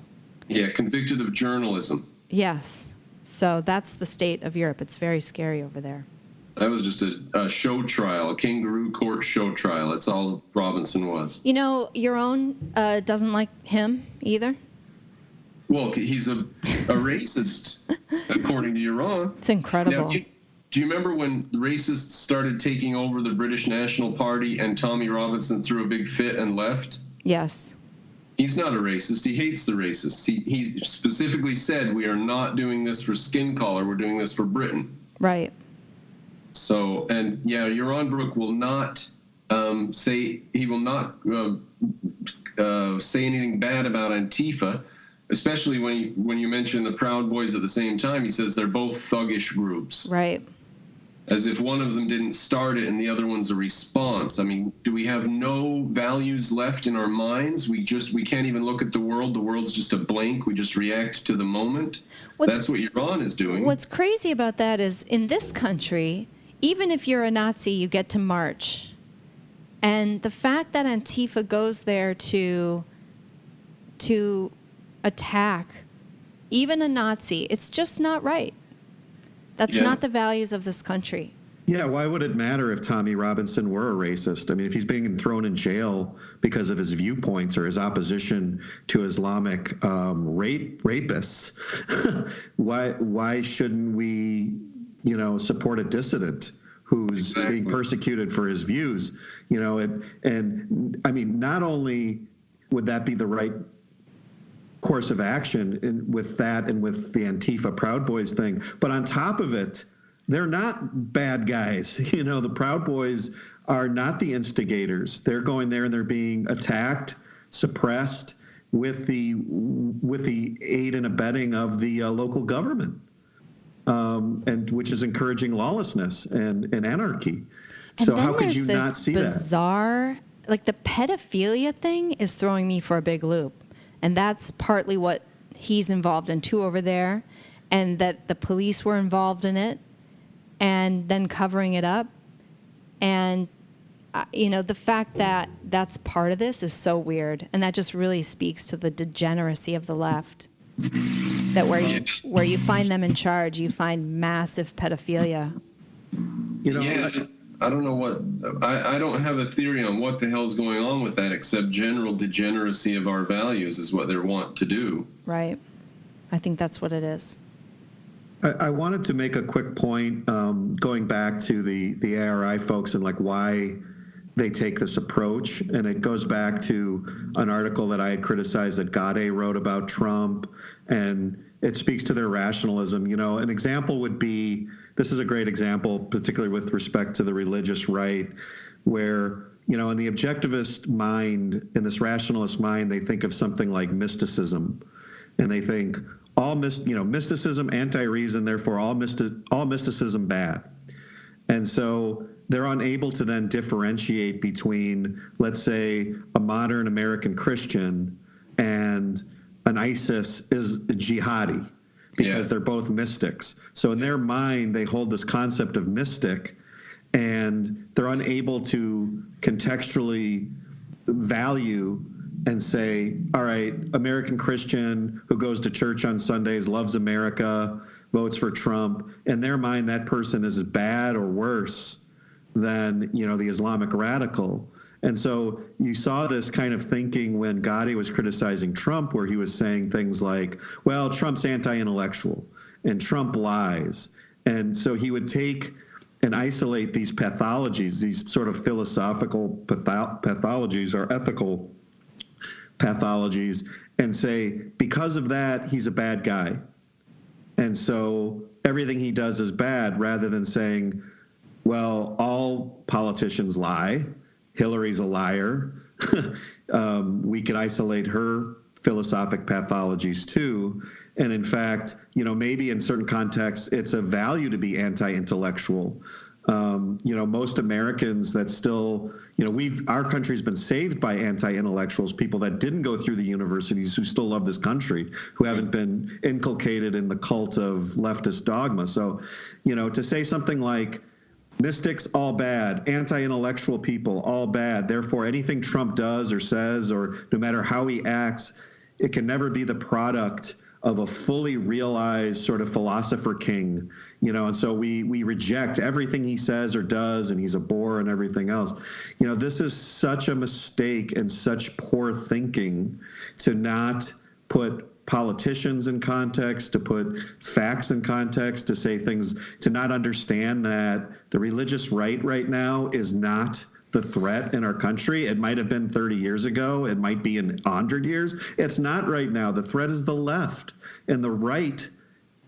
Yeah, convicted of journalism. Yes. So that's the state of Europe. It's very scary over there. That was just a show trial, a kangaroo court show trial. That's all Robinson was. You know, your own doesn't like him either? Well, he's a racist, according to your own. It's incredible. Now, do you remember when racists started taking over the British National Party and Tommy Robinson threw a big fit and left? Yes. He's not a racist. He hates the racists. He specifically said, we are not doing this for skin color. We're doing this for Britain. Right. So, and yeah, Yaron Brook will not say anything bad about Antifa, especially when you mention the Proud Boys at the same time. He says they're both thuggish groups. Right. As if one of them didn't start it and the other one's a response. I mean, do we have no values left in our minds? We can't even look at the world. The world's just a blank. We just react to the moment. That's what Yaron is doing. What's crazy about that is, in this country, even if you're a Nazi, you get to march. And the fact that Antifa goes there to attack even a Nazi, it's just not right. That's not the values of this country. Yeah, why would it matter if Tommy Robinson were a racist? I mean, if he's being thrown in jail because of his viewpoints or his opposition to Islamic rapists, why shouldn't we, support a dissident who's being persecuted for his views? And I mean, not only would that be the right course of action with that and with the Antifa Proud Boys thing, but on top of it, they're not bad guys. The Proud Boys are not the instigators. They're going there and they're being attacked, suppressed with the aid and abetting of the local government, and which is encouraging lawlessness and anarchy. And so then how could you not see that? Bizarre, like the pedophilia thing is throwing me for a big loop. And that's partly what he's involved in too over there, and that the police were involved in it and then covering it up. And, the fact that that's part of this is so weird. And that just really speaks to the degeneracy of the left. That where you find them in charge, you find massive pedophilia. I don't know I don't have a theory on what the hell's going on with that, except general degeneracy of our values is what they want to do. Right. I think that's what it is. I wanted to make a quick point, going back to the ARI folks and like why they take this approach. And it goes back to an article that I had criticized that Gade wrote about Trump, and it speaks to their rationalism. You know, an example would be, this is a great example, particularly with respect to the religious right, where, you know, in the objectivist mind, in this rationalist mind, they think of something like mysticism, and they think all mysticism, anti-reason, therefore all mysticism bad. And so they're unable to then differentiate between, let's say, a modern American Christian and an ISIS is a jihadi, because they're both mystics. So in their mind, they hold this concept of mystic, and they're unable to contextually value and say, all right, American Christian who goes to church on Sundays, loves America, votes for Trump. In their mind, that person is as bad or worse than, you know, the Islamic radical. And so you saw this kind of thinking when Gotti was criticizing Trump, where he was saying things like, well, Trump's anti-intellectual and Trump lies. And so he would take and isolate these pathologies, these sort of philosophical pathologies or ethical pathologies, and say, because of that, he's a bad guy. And so everything he does is bad, rather than saying, well, all politicians lie. Hillary's a liar. We could isolate her philosophic pathologies too. And in fact, you know, maybe in certain contexts, it's a value to be anti-intellectual. You know, most Americans that still, you know, our country's been saved by anti-intellectuals, people that didn't go through the universities, who still love this country, who haven't been inculcated in the cult of leftist dogma. So, you know, to say something like, mystics all bad, anti-intellectual people all bad, therefore anything Trump does or says, or no matter how he acts, it can never be the product of a fully realized sort of philosopher king, you know, and so we reject everything he says or does, and he's a bore and everything else. You know, this is such a mistake and such poor thinking, to not put politicians in context, to put facts in context, to say things, to not understand that the religious right now is not the threat in our country. It might have been 30 years ago. It might be in 100 years. It's not right now. The threat is the left. And the right,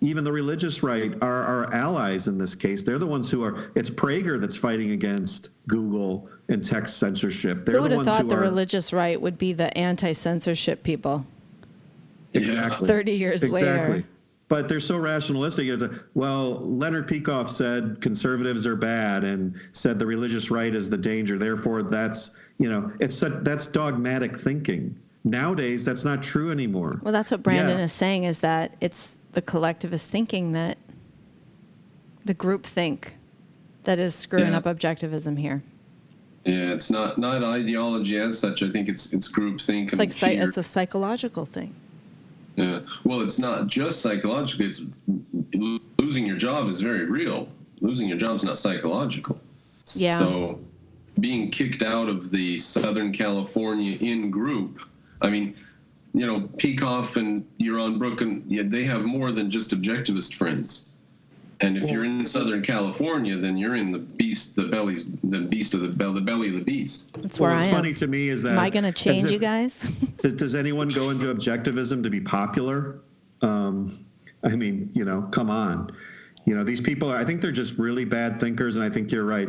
even the religious right, are our allies in this case. They're the ones who are, it's Prager that's fighting against Google and text censorship. They're Who would the have ones thought who the are, religious right would be the anti-censorship people? Exactly. 30 years later. But they're so rationalistic. It's well, Leonard Peikoff said conservatives are bad and said the religious right is the danger. Therefore, that's, you know, that's dogmatic thinking. Nowadays, that's not true anymore. Well, that's what Brandon is saying, is that it's the collectivist thinking, that the group think, that is screwing up objectivism here. Yeah, it's not ideology as such. I think it's groupthink. It's like it's a psychological thing. Yeah. Well, it's not just psychological. It's losing your job is very real. Losing your job is not psychological. Yeah. So being kicked out of the Southern California in-group, I mean, you know, Peikoff and Yaron Brook, and they have more than just objectivist friends. And if you're in Southern California, then you're in the beast, the belly of the belly of the beast. That's where I am. What's funny to me is that, am I going to change you guys? does anyone go into objectivism to be popular? I mean, you know, come on. You know, these people, I think they're just really bad thinkers, and I think you're right.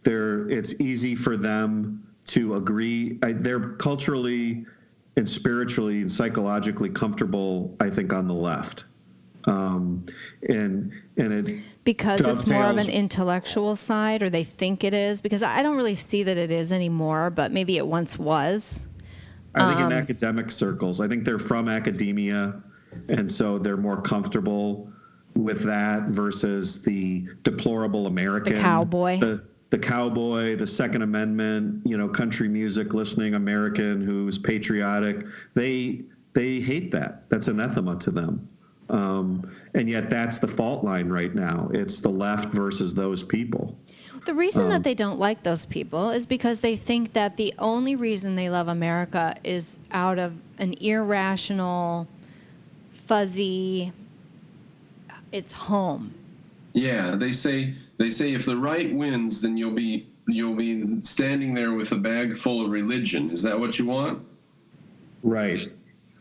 It's easy for them to agree. They're culturally and spiritually and psychologically comfortable, I think, on the left. And it because it's more of an intellectual side, or they think it is, because I don't really see that it is anymore, but maybe it once was. I think in academic circles, I think they're from academia, and so they're more comfortable with that versus the deplorable American, the cowboy, the cowboy, the Second Amendment, you know, country music listening American who's patriotic. They hate that. That's anathema to them. And yet that's the fault line right now. It's the left versus those people. The reason that they don't like those people is because they think that the only reason they love America is out of an irrational fuzzy, it's home. Yeah, they say if the right wins, then you'll be standing there with a bag full of religion. Is that what you want? Right.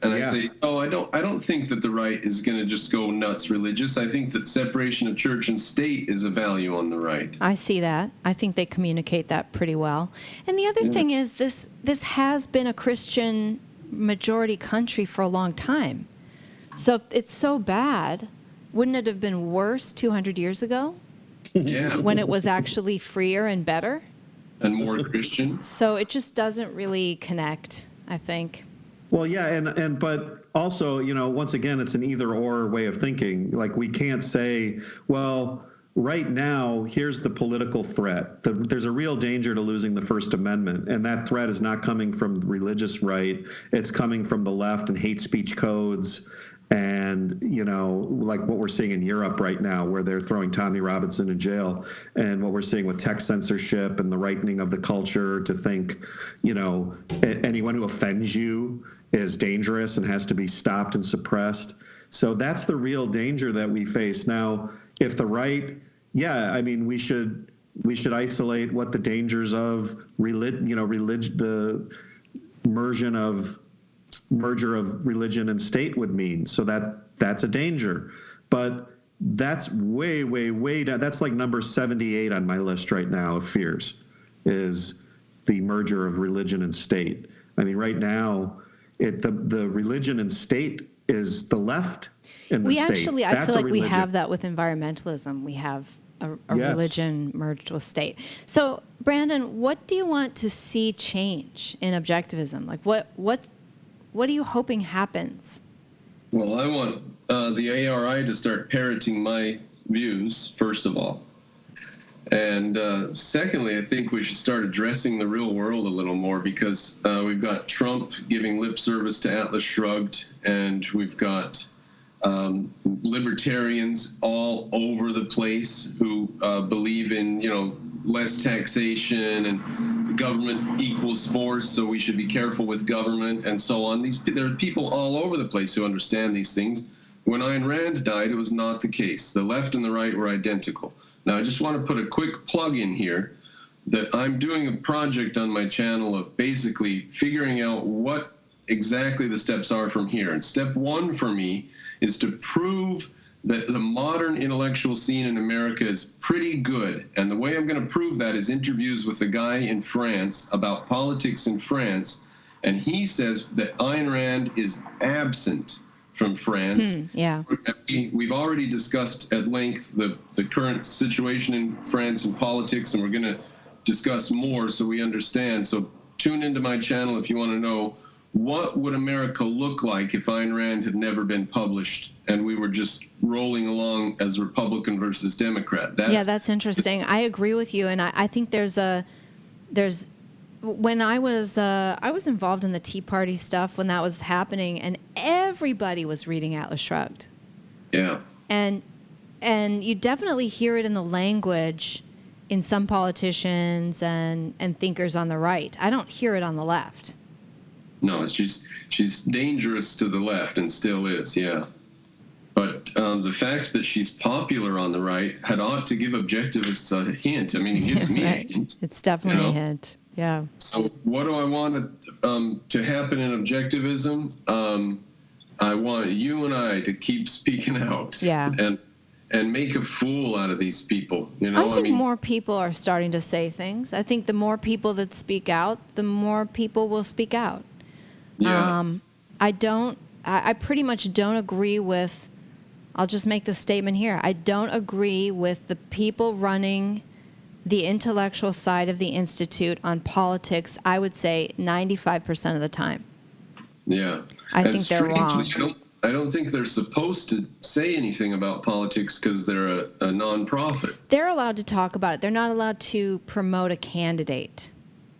And Yeah. I say, I don't think that the right is going to just go nuts religious. I think that separation of church and state is a value on the right. I see that. I think they communicate that pretty well. And the other thing is this has been a Christian majority country for a long time. So if it's so bad, wouldn't it have been worse 200 years ago? Yeah. When it was actually freer and better? And more Christian. So it just doesn't really connect, I think. Well, yeah, but also, once again, it's an either or way of thinking. Like, we can't say, well, right now, here's the political threat. There's a real danger to losing the First Amendment, and that threat is not coming from the religious right. It's coming from the left and hate speech codes, and like what we're seeing in Europe right now, where they're throwing Tommy Robinson in jail, and what we're seeing with tech censorship and the rightening of the culture to think, anyone who offends you is dangerous and has to be stopped and suppressed. So that's the real danger that we face now. If the right, we should isolate what the dangers of the merger of religion and state would mean. So that's a danger. But that's way, way, way down. That's like number 78 on my list right now of fears, is the merger of religion and state. I mean, right now, the religion and state is the left and the state. Actually, I That's feel like a we religion. have that with environmentalism. We have a Yes. religion merged with state. So, Brandon, what do you want to see change in objectivism? Like, what are you hoping happens? Well, I want the ARI to start parroting my views, first of all. And secondly, I think we should start addressing the real world a little more, because we've got Trump giving lip service to Atlas Shrugged, and we've got libertarians all over the place who believe in, less taxation and government equals force, so we should be careful with government and so on. There are people all over the place who understand these things. When Ayn Rand died, it was not the case. The left and the right were identical. Now, I just want to put a quick plug in here that I'm doing a project on my channel of basically figuring out what exactly the steps are from here. And step one for me is to prove that the modern intellectual scene in America is pretty good. And the way I'm going to prove that is interviews with a guy in France about politics in France. And he says that Ayn Rand is absent from France. Yeah. We've already discussed at length the current situation in France and politics, and we're going to discuss more so we understand. So tune into my channel if you want to know what would America look like if Ayn Rand had never been published and we were just rolling along as Republican versus Democrat. That's interesting. I agree with you, and I think there's when I was involved in the Tea Party stuff when that was happening, and everybody was reading Atlas Shrugged. Yeah. And you definitely hear it in the language in some politicians and thinkers on the right. I don't hear it on the left. No, she's dangerous to the left and still is, yeah. But the fact that she's popular on the right ought to give objectivists a hint. I mean, it gives me Right. a hint. It's definitely a hint. Yeah. So what do I want to happen in objectivism? I want you and I to keep speaking out. Yeah. And make a fool out of these people. I think more people are starting to say things. I think the more people that speak out, the more people will speak out. Yeah. I pretty much don't agree with, I'll just make the statement here. I don't agree with the people running the intellectual side of the Institute on politics, I would say 95% of the time. Yeah. I think they're wrong. I don't think they're supposed to say anything about politics because they're a nonprofit. They're allowed to talk about it. They're not allowed to promote a candidate.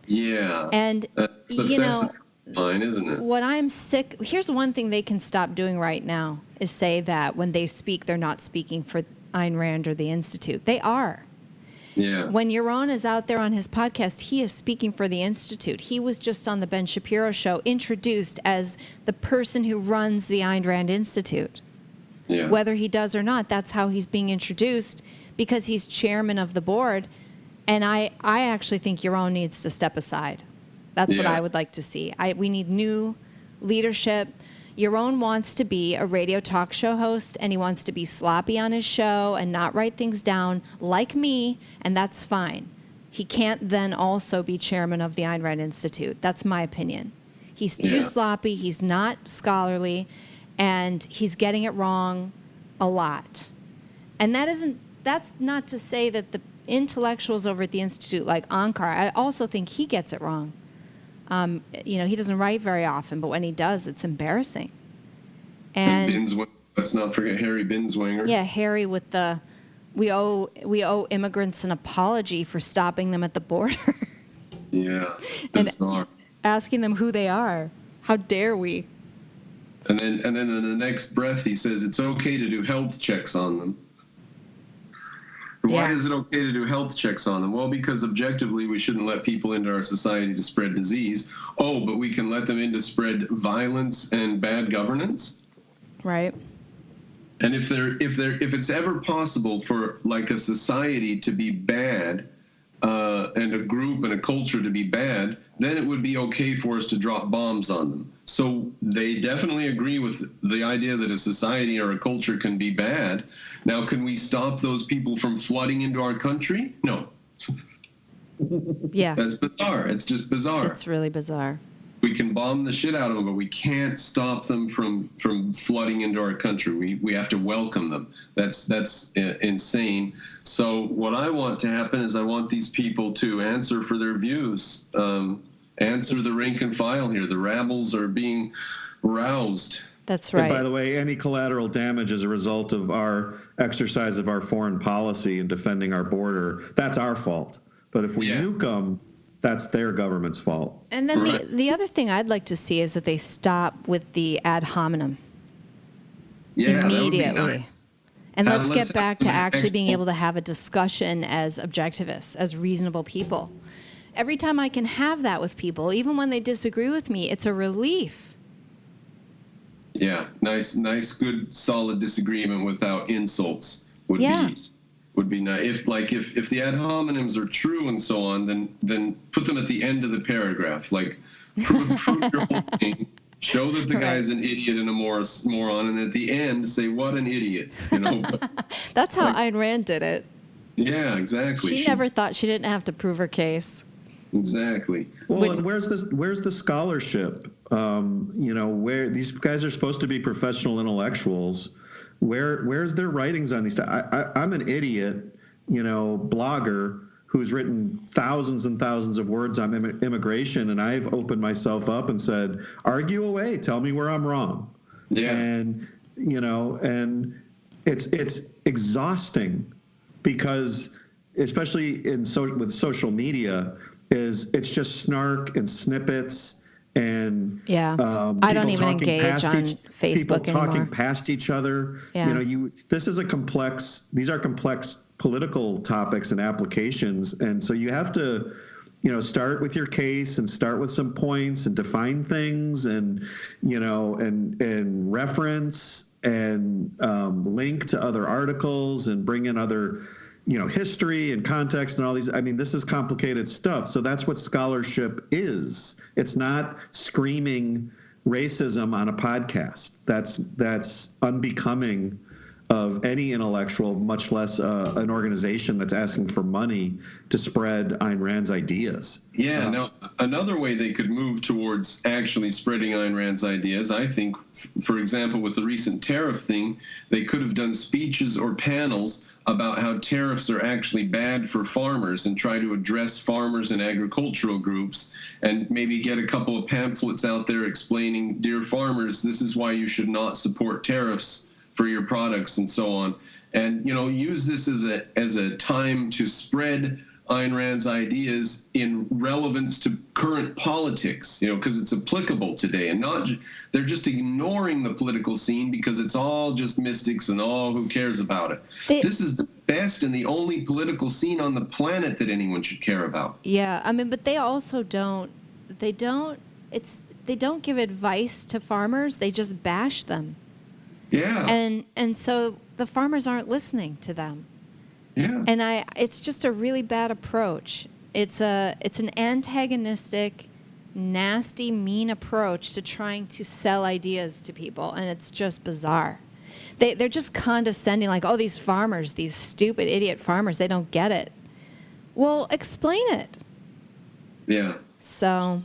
Yeah. And, that's the line, isn't it? What I'm sick, here's one thing they can stop doing right now is say that when they speak, they're not speaking for Ayn Rand or the Institute. They are. Yeah. When Yaron is out there on his podcast, he is speaking for the Institute. He was just on the Ben Shapiro show, introduced as the person who runs the Ayn Rand Institute. Yeah. Whether he does or not, that's how he's being introduced because he's chairman of the board. And I actually think Yaron needs to step aside. That's what I would like to see. We need new leadership. Yaron wants to be a radio talk show host, and he wants to be sloppy on his show and not write things down like me, and that's fine. He can't then also be chairman of the Ayn Rand Institute. That's my opinion. He's too sloppy, he's not scholarly, and he's getting it wrong a lot. And that's not to say that the intellectuals over at the Institute, like Ankar, I also think he gets it wrong. He doesn't write very often, but when he does, it's embarrassing. And let's not forget Harry Binswanger. Yeah, Harry with the we owe immigrants an apology for stopping them at the border. Yeah, bizarre. And asking them who they are. How dare we? And then in the next breath, he says it's okay to do health checks on them. Why is it okay to do health checks on them? Well, because objectively, we shouldn't let people into our society to spread disease. Oh, but we can let them in to spread violence and bad governance? Right. And if it's ever possible for like a society to be bad, and a group and a culture to be bad, then it would be okay for us to drop bombs on them. So they definitely agree with the idea that a society or a culture can be bad. Now, can we stop those people from flooding into our country? No. Yeah. That's bizarre. It's just bizarre. It's really bizarre. We can bomb the shit out of them, but we can't stop them from flooding into our country. We have to welcome them. That's insane. So what I want to happen is I want these people to answer for their views, answer the rank and file here. The rabbles are being roused. That's right. And by the way, any collateral damage as a result of our exercise of our foreign policy and defending our border, that's our fault. But if we nuke them, that's their government's fault. And then the other thing I'd like to see is that they stop with the ad hominem immediately. That would be nice. And let's get back to actually being able to have a discussion as objectivists, as reasonable people. Every time I can have that with people, even when they disagree with me, it's a relief. Yeah, nice, good, solid disagreement without insults would be nice. If the ad hominems are true and so on, then put them at the end of the paragraph. Like prove your whole thing. Show that the guy's an idiot and a moron, and at the end say what an idiot. That's how Ayn Rand did it. Yeah, exactly. She never thought she didn't have to prove her case. Exactly. Well, and where's the scholarship? Where these guys are supposed to be professional intellectuals. Where's their writings on these? I'm an idiot, blogger who's written thousands and thousands of words on immigration, and I've opened myself up and said, argue away, tell me where I'm wrong. Yeah. And and it's exhausting because, especially with social media, it's just snark and snippets. And I don't even engage on Facebook people talking anymore. Past each other. Yeah. These are complex political topics and applications, and so you have to start with your case and start with some points and define things and and reference and link to other articles and bring in other history and context and all these. I mean, this is complicated stuff. So that's what scholarship is. It's not screaming racism on a podcast. That's unbecoming of any intellectual, much less an organization that's asking for money to spread Ayn Rand's ideas. Yeah, now another way they could move towards actually spreading Ayn Rand's ideas, I think, for example, with the recent tariff thing, they could have done speeches or panels about how tariffs are actually bad for farmers and try to address farmers and agricultural groups, and maybe get a couple of pamphlets out there explaining, dear farmers, this is why you should not support tariffs for your products and so on. And use this as a time to spread Ayn Rand's ideas in relevance to current politics, because it's applicable today, and they're just ignoring the political scene because it's all just mystics and who cares about it. This is the best and the only political scene on the planet that anyone should care about. Yeah, I mean, but they also don't give advice to farmers. They just bash them. Yeah. And so the farmers aren't listening to them. Yeah. And it's just a really bad approach. It's an antagonistic, nasty, mean approach to trying to sell ideas to people, and it's just bizarre. They're just condescending, like, oh, these farmers, these stupid idiot farmers, they don't get it. Well, explain it. Yeah. So.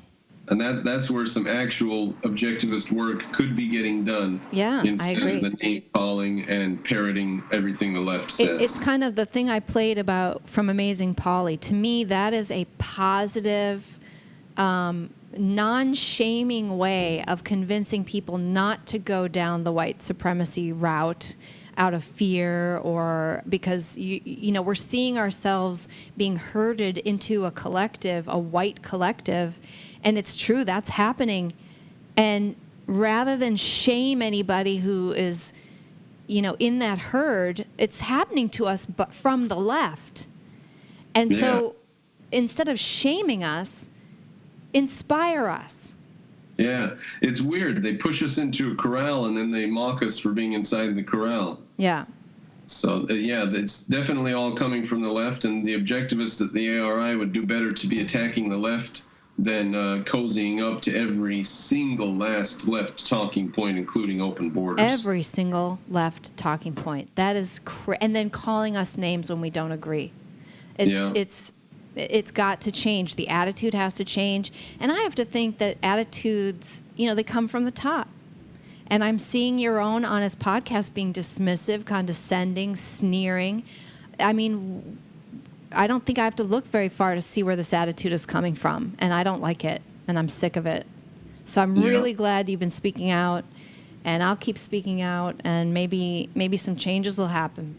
And that's where some actual objectivist work could be getting done. Yeah, I agree. Instead of the name calling and parroting everything the left says. It's kind of the thing I played about from Amazing Polly. To me, that is a positive, non-shaming way of convincing people not to go down the white supremacy route out of fear, or because we're seeing ourselves being herded into a collective, a white collective. And it's true, that's happening. And rather than shame anybody who is, in that herd, it's happening to us, but from the left. And so instead of shaming us, inspire us. Yeah, it's weird. They push us into a corral and then they mock us for being inside the corral. Yeah. So, it's definitely all coming from the left, and the objectivists at the ARI would do better to be attacking the left than cozying up to every single last left talking point, including open borders. Every single left talking point. That is and then calling us names when we don't agree. It's got to change. The attitude has to change. And I have to think that attitudes, they come from the top. And I'm seeing your own on his podcast being dismissive, condescending, sneering. I mean, I don't think I have to look very far to see where this attitude is coming from, and I don't like it, and I'm sick of it. So I'm really glad you've been speaking out, and I'll keep speaking out, and maybe some changes will happen.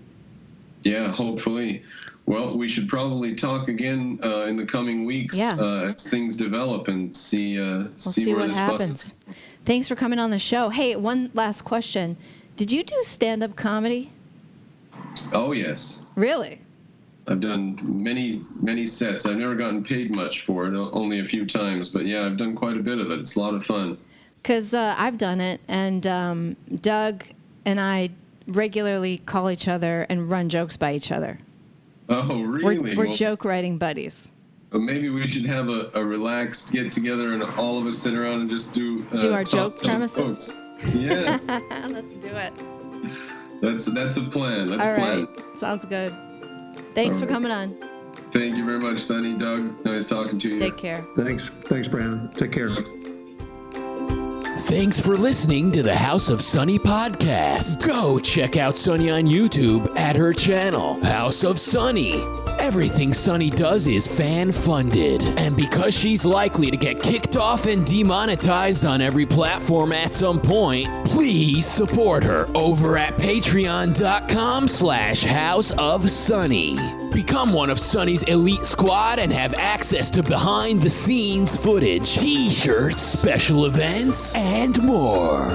Yeah, hopefully. Well, we should probably talk again in the coming weeks as things develop and see where what this happens. busts. Thanks for coming on the show. Hey, one last question. Did you do stand-up comedy? Oh, yes. Really? I've done many, many sets. I've never gotten paid much for it, only a few times. But, I've done quite a bit of it. It's a lot of fun. Because I've done it, and Doug and I regularly call each other and run jokes by each other. Oh, really? We're joke writing buddies. Well, maybe we should have a relaxed get-together and all of us sit around and just do our joke premises? Yeah. Let's do it. That's a plan. Let's plan. Sounds good. Thanks for coming on. Thank you very much, Sonny. Doug, nice talking to you. Take care. Thanks, Brandon. Take care. Thanks for listening to the House of Sunny podcast. Go check out Sunny on YouTube at her channel, House of Sunny. Everything Sunny does is fan-funded, and because she's likely to get kicked off and demonetized on every platform at some point, please support her over at patreon.com/House of Sunny. Become one of Sunny's elite squad and have access to behind-the-scenes footage, t-shirts, special events, and more.